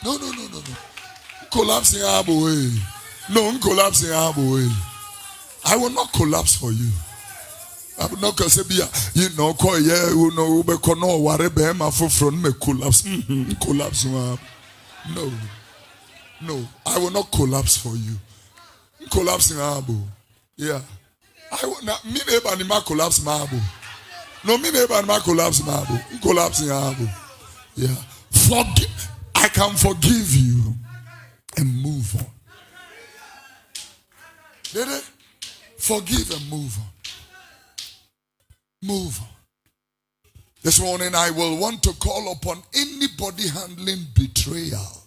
No. Collapsing way. No, collapsing way. I will not collapse for you. I will not say, you know, call yeah, you know, no, whatever, my front may collapse. Collapse. No, I will not collapse for you. Collapsing abo. Yeah. I will not, me neighbor anima collapse mabo. No, me neighbor anima collapse mabo. Collapsing abo. Yeah. Forgive. I can forgive you and move on. Did it? Forgive and move on. Move on. This morning I will want to call upon anybody handling betrayal,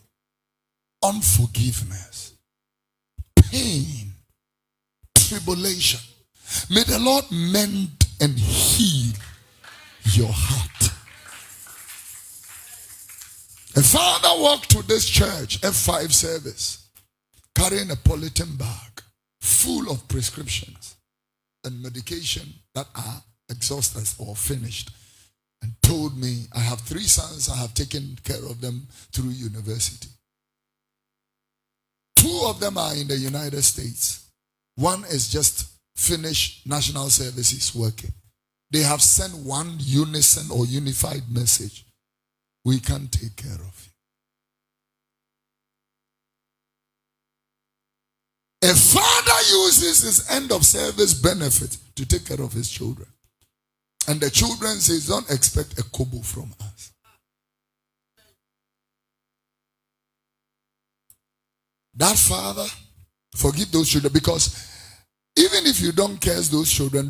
unforgiveness, pain, tribulation. May the Lord mend and heal your heart. A father walked to this church, F5 service, carrying a polythene bag full of prescriptions and medication that are exhausted or finished, and told me, I have 3 sons, I have taken care of them through university. 2 of them are in the United States. 1 is just finished national services working. They have sent one unison or unified message. We can't take care of you. A father uses his end of service benefit to take care of his children. And the children says, don't expect a kobo from us. That father, forgive those children, because even if you don't curse those children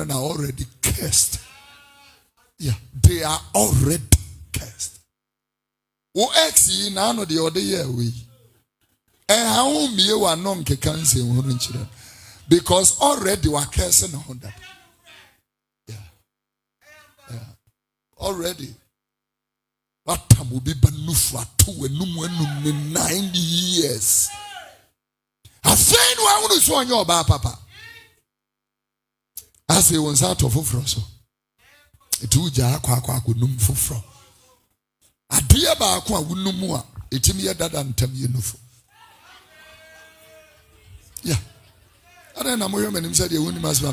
are already cursed. Yeah, they are already cursed. The other year we. Because already we are cursing on that. Yeah. Already. What time will be banufa 9 years? I say no, I want to show you about papa. I say once out of fufro. It will jar quack with num fufro. A dear bakwa would no more. It's me that and tell you no. Yeah. I don't know when him said you wouldn't must be.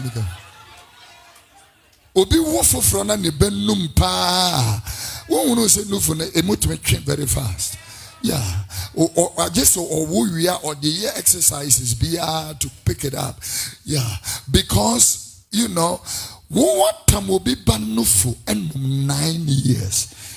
Obi wofo from na ne benum pa. Won no say no for a motivate very fast. Yeah. Or just or we are or the year exercises be to pick it up. Yeah. Because you know what time will be banufu and 9 years.